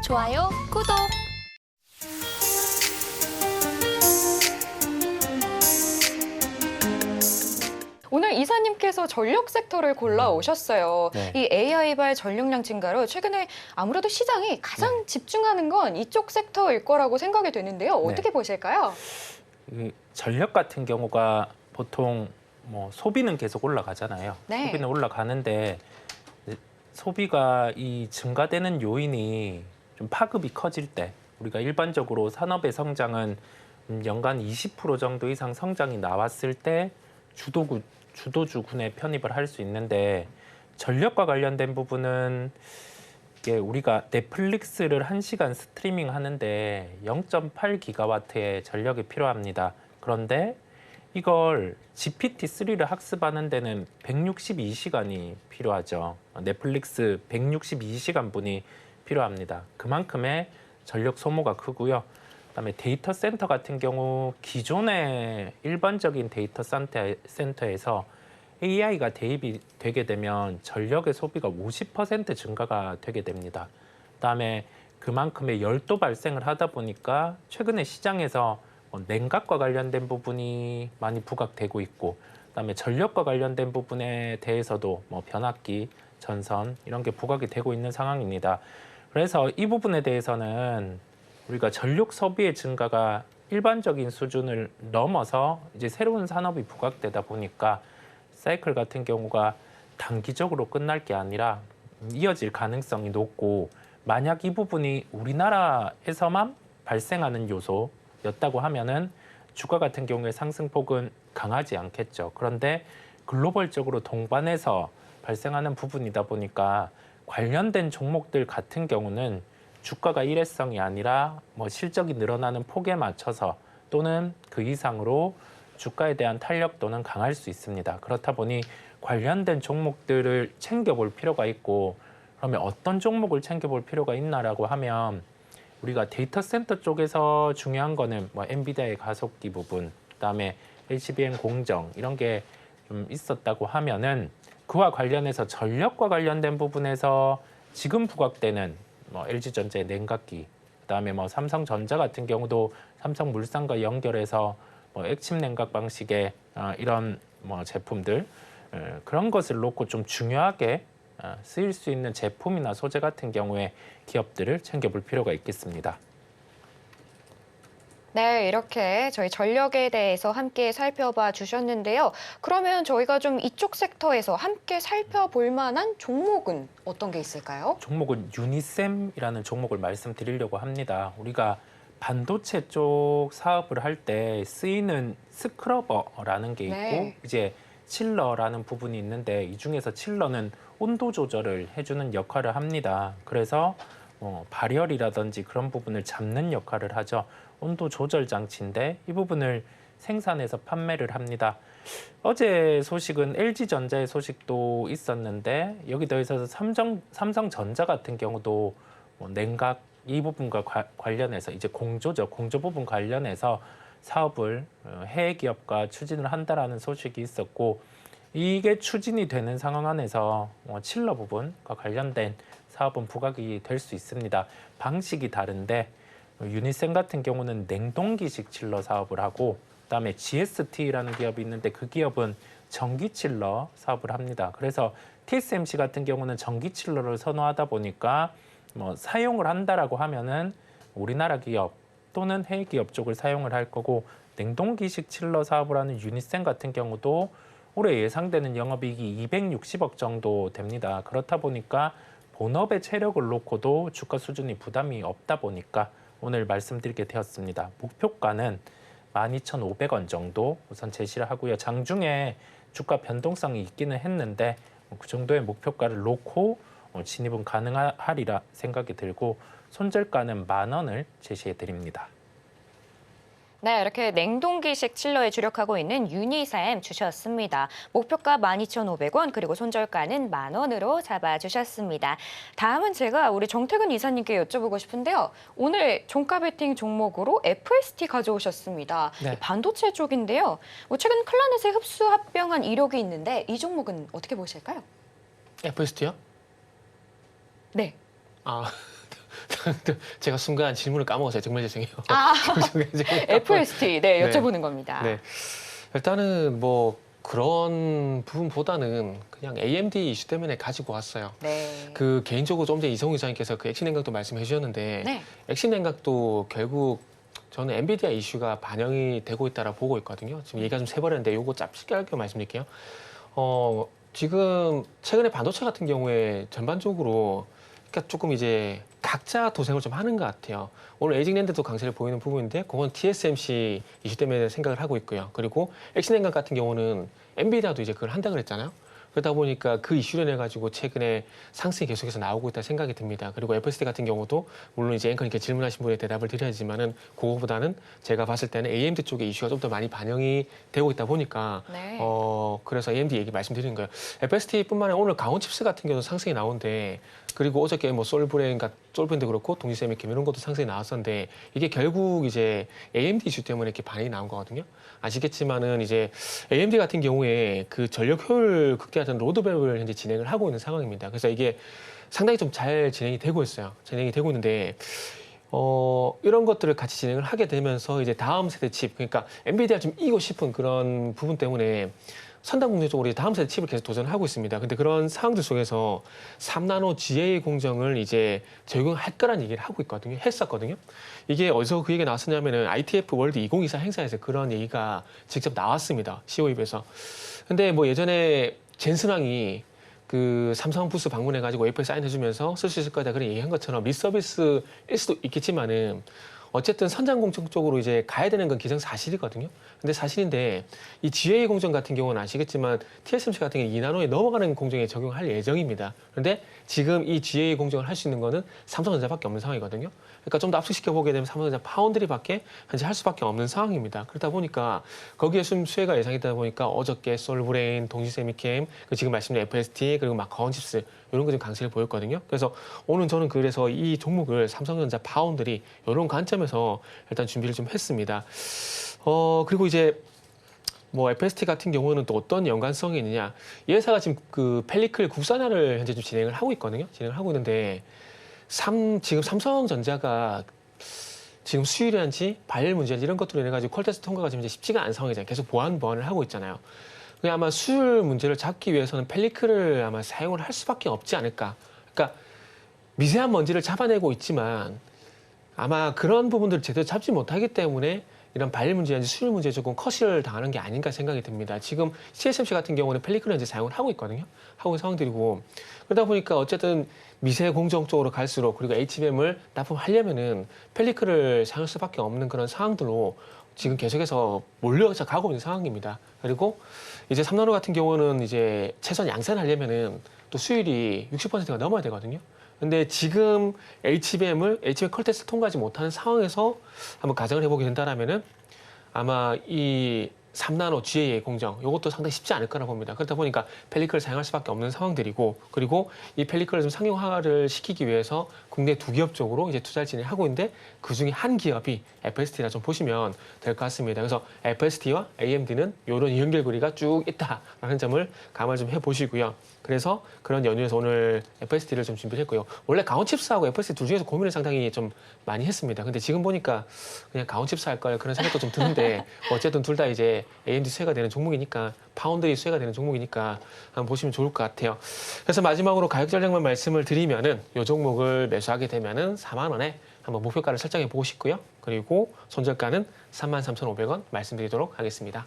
좋아요, 구독. 오늘 이사님께서 전력 섹터를 골라오셨어요. 네. 이 AI발 전력량 증가로 최근에 아무래도 시장이 가장 집중하는 건 이쪽 섹터일 거라고 생각이 되는데요. 어떻게 보실까요? 이 전력 같은 경우가 보통 뭐 소비는 계속 올라가잖아요. 네. 소비는 올라가는데 소비가 이 증가되는 요인이 좀 파급이 커질 때 우리가 일반적으로 산업의 성장은 연간 20% 정도 이상 성장이 나왔을 때 주도주군에 편입을 할 수 있는데 전력과 관련된 부분은 이게 우리가 넷플릭스를 1시간 스트리밍 하는데 0.8기가와트의 전력이 필요합니다. 그런데 이걸 GPT-3를 학습하는 데는 162시간이 필요하죠. 넷플릭스 162시간 분이 필요합니다. 그만큼의 전력 소모가 크고요. 그다음에 데이터 센터 같은 경우 기존의 일반적인 데이터 센터에서 AI가 대입이 되게 되면 전력의 소비가 50% 증가가 되게 됩니다. 그다음에 그만큼의 열도 발생을 하다 보니까 최근에 시장에서 냉각과 관련된 부분이 많이 부각되고 있고, 그다음에 전력과 관련된 부분에 대해서도 뭐 변압기, 전선 이런 게 부각이 되고 있는 상황입니다. 그래서 이 부분에 대해서는 우리가 전력 소비의 증가가 일반적인 수준을 넘어서 이제 새로운 산업이 부각되다 보니까 사이클 같은 경우가 단기적으로 끝날 게 아니라 이어질 가능성이 높고, 만약 이 부분이 우리나라에서만 발생하는 요소였다고 하면은 주가 같은 경우에 상승폭은 강하지 않겠죠. 그런데 글로벌적으로 동반해서 발생하는 부분이다 보니까 관련된 종목들 같은 경우는 주가가 일회성이 아니라 뭐 실적이 늘어나는 폭에 맞춰서 또는 그 이상으로 주가에 대한 탄력도는 강할 수 있습니다. 그렇다 보니 관련된 종목들을 챙겨볼 필요가 있고, 그러면 어떤 종목을 챙겨볼 필요가 있나라고 하면 우리가 데이터 센터 쪽에서 중요한 거는 뭐 엔비디아의 가속기 부분, 그다음에 HBM 공정 이런 게 좀 있었다고 하면은 그와 관련해서 전력과 관련된 부분에서 지금 부각되는 뭐 LG전자의 냉각기, 그다음에 뭐 삼성전자 같은 경우도 삼성물산과 연결해서 뭐 액침 냉각 방식의 이런 뭐 제품들, 그런 것을 놓고 좀 중요하게 쓰일 수 있는 제품이나 소재 같은 경우에 기업들을 챙겨볼 필요가 있겠습니다. 네, 이렇게 저희 전력에 대해서 함께 살펴봐 주셨는데요. 그러면 저희가 좀 이쪽 섹터에서 함께 살펴볼 만한 종목은 어떤 게 있을까요? 종목은 유니셈이라는 종목을 말씀드리려고 합니다. 우리가 반도체 쪽 사업을 할 때 쓰이는 스크러버라는 게 있고, 네. 이제 칠러라는 부분이 있는데 이 중에서 칠러는 온도 조절을 해주는 역할을 합니다. 그래서 발열이라든지 그런 부분을 잡는 역할을 하죠. 온도 조절 장치인데 이 부분을 생산해서 판매를 합니다. 어제 소식은 LG전자의 소식도 있었는데 여기 더해서 삼성전자 같은 경우도 냉각 이 부분과 관련해서 이제 공조 부분 관련해서 사업을 해외 기업과 추진을 한다라는 소식이 있었고, 이게 추진이 되는 상황 안에서 칠러 부분과 관련된 사업은 부각이 될 수 있습니다. 방식이 다른데 유니셈 같은 경우는 냉동기식 칠러 사업을 하고, 그다음에 GST라는 기업이 있는데 그 기업은 전기 칠러 사업을 합니다. 그래서 TSMC 같은 경우는 전기 칠러를 선호하다 보니까 뭐 사용을 한다라고 하면은 우리나라 기업 또는 해외 기업 쪽을 사용을 할 거고, 냉동기식 칠러 사업을 하는 유니셈 같은 경우도 올해 예상되는 영업이익이 260억 정도 됩니다. 그렇다 보니까 본업의 체력을 놓고도 주가 수준이 부담이 없다 보니까 오늘 말씀드리게 되었습니다. 목표가는 12,500원 정도 우선 제시를 하고요. 장중에 주가 변동성이 있기는 했는데 그 정도의 목표가를 놓고 진입은 가능하리라 생각이 들고, 손절가는 10,000원을 제시해 드립니다. 네, 이렇게 냉동기식 칠러에 주력하고 있는 유니셈 주셨습니다. 목표가 12,500원, 그리고 손절가는 10,000원으로 잡아주셨습니다. 다음은 제가 우리 정태근 이사님께 여쭤보고 싶은데요. 오늘 종가 베팅 종목으로 FST 가져오셨습니다. 네. 이 반도체 쪽인데요. 최근 클라넷에 흡수 합병한 이력이 있는데 이 종목은 어떻게 보실까요? FST요? 네. 아, 제가 순간 질문을 까먹었어요. 정말 죄송해요. 아, 정말 죄송해요. FST 네, 네. 여쭤보는 겁니다. 네. 일단은 뭐 그런 부분보다는 그냥 AMD 이슈 때문에 가지고 왔어요. 네. 그 개인적으로 좀 전에 이성우 이사님께서 그 액신 냉각도 말씀해 주셨는데 네. 액신 냉각도 결국 저는 엔비디아 이슈가 반영이 되고 있다라 보고 있거든요. 지금 얘기가 좀 새버렸는데 요거 짧게 말씀드릴게요. 지금 최근에 반도체 같은 경우에 전반적으로 그러니까 조금 이제 각자 도생을 좀 하는 것 같아요. 오늘 에이징랜드도 강세를 보이는 부분인데 그건 TSMC 이슈 때문에 생각을 하고 있고요. 그리고 액신냉각 같은 경우는 엔비디아도 이제 그걸 한다 그랬잖아요. 그러다 보니까 그 이슈로 인해 가지고 최근에 상승이 계속해서 나오고 있다 생각이 듭니다. 그리고 FSD 같은 경우도 물론 이제 앵커님께 질문하신 분에 대답을 드려야지만은 그거보다는 제가 봤을 때는 AMD 쪽의 이슈가 좀 더 많이 반영이 되고 있다 보니까 네. 그래서 AMD 얘기 말씀드리는 거예요. FSD뿐만 아니라 오늘 강원 칩스 같은 경우도 상승이 나오는데 그리고 어저께 뭐 솔브랜드 그렇고 동지세미캠 이런 것도 상승이 나왔었는데 이게 결국 이제 AMD 이슈 때문에 이렇게 반응이 나온 거거든요. 아시겠지만은 이제 AMD 같은 경우에 그 전력 효율 극대화된 로드맵을 현재 진행을 하고 있는 상황입니다. 그래서 이게 상당히 좀 잘 진행이 되고 있어요. 진행이 되고 있는데 이런 것들을 같이 진행을 하게 되면서 이제 다음 세대 칩, 그러니까 엔비디아 좀 이기고 싶은 그런 부분 때문에 선단 공정적으로 다음 세대 칩을 계속 도전을 하고 있습니다. 근데 그런 상황들 속에서 3나노 GA 공정을 이제 적용할 거란 얘기를 하고 있거든요. 했었거든요. 이게 어디서 그 얘기가 나왔었냐면은 ITF 월드 2024 행사에서 그런 얘기가 직접 나왔습니다. CO입에서. 근데 뭐 예전에 젠슨왕이 그 삼성 부스 방문해가지고 웨이퍼에 사인해주면서 쓸 수 있을 거다 그런 얘기한 것처럼 리서비스일 수도 있겠지만은 어쨌든 선장 공정 쪽으로 이제 가야 되는 건 기정사실이거든요. 근데 사실인데 이 GA 공정 같은 경우는 아시겠지만 TSMC 같은 경우는 2나노에 넘어가는 공정에 적용할 예정입니다. 그런데 지금 이 GA 공정을 할 수 있는 거는 삼성전자밖에 없는 상황이거든요. 그러니까 좀 더 압축시켜 보게 되면 삼성전자 파운드리밖에 현재 할 수밖에 없는 상황입니다. 그러다 보니까 거기에 수혜가 예상이다 보니까 어저께 솔브레인, 동시세미캠, 지금 말씀드린 FST 그리고 막 강원칩스 이런 거 좀 강세를 보였거든요. 그래서 오늘 저는 그래서 이 종목을 삼성전자 파운드리 이런 관점에서 일단 준비를 좀 했습니다. 그리고 이제 뭐 FST 같은 경우는 또 어떤 연관성이 있느냐? 이 회사가 지금 그 펠리클 국산화를 현재 좀 진행을 하고 있거든요. 진행을 하고 있는데 지금 삼성전자가 지금 수율이란지 발열 문제인지 이런 것들로 인해 가지고 퀄테스트 통과가 지금 이제 쉽지가 않은 상황이잖아요. 계속 보완을 하고 있잖아요. 그게 아마 수율 문제를 잡기 위해서는 펠리클을 아마 사용을 할 수밖에 없지 않을까. 그러니까 미세한 먼지를 잡아내고 있지만 아마 그런 부분들을 제대로 잡지 못하기 때문에 이런 발열 문제인지 수율 문제에 조금 컷을 당하는 게 아닌가 생각이 듭니다. 지금 TSMC 같은 경우는 펠리클을 현재 사용을 하고 있거든요. 하고 있는 상황들이고 그러다 보니까 어쨌든 미세 공정 쪽으로 갈수록 그리고 HBM을 납품하려면은 펠리클을 사용할 수밖에 없는 그런 상황들로 지금 계속해서 몰려서 가고 있는 상황입니다. 그리고 이제 3나노 같은 경우는 이제 최소한 양산하려면은 또 수율이 60%가 넘어야 되거든요. 근데 지금 HBM 컬테스트 통과하지 못하는 상황에서 한번 가정을 해보게 된다라면은 아마 이 3나노 GA 공정 이것도 상당히 쉽지 않을 거라 봅니다. 그렇다 보니까 펠리클을 사용할 수밖에 없는 상황들이고 그리고 이 펠리클을 좀 상용화를 시키기 위해서 국내 두 기업 쪽으로 이제 투자를 진행하고 있는데 그 중에 한 기업이 FST라 좀 보시면 될 것 같습니다. 그래서 FST와 AMD는 이런 연결고리가 쭉 있다라는 점을 감안 좀 해보시고요. 그래서 그런 연유에서 오늘 FST를 좀 준비를 했고요. 원래 강원칩스하고 FST 둘 중에서 고민을 상당히 좀 많이 했습니다. 근데 지금 보니까 그냥 강원칩스 할 걸 그런 생각도 좀 드는데 어쨌든 둘 다 이제 AMD 수혜가 되는 종목이니까 파운드리 수혜가 되는 종목이니까 한번 보시면 좋을 것 같아요. 그래서 마지막으로 가격 전략만 말씀을 드리면은 이 종목을 매수하게 되면은 4만 원에 한번 목표가를 설정해 보고 싶고요. 그리고 손절가는 33,500원 말씀드리도록 하겠습니다.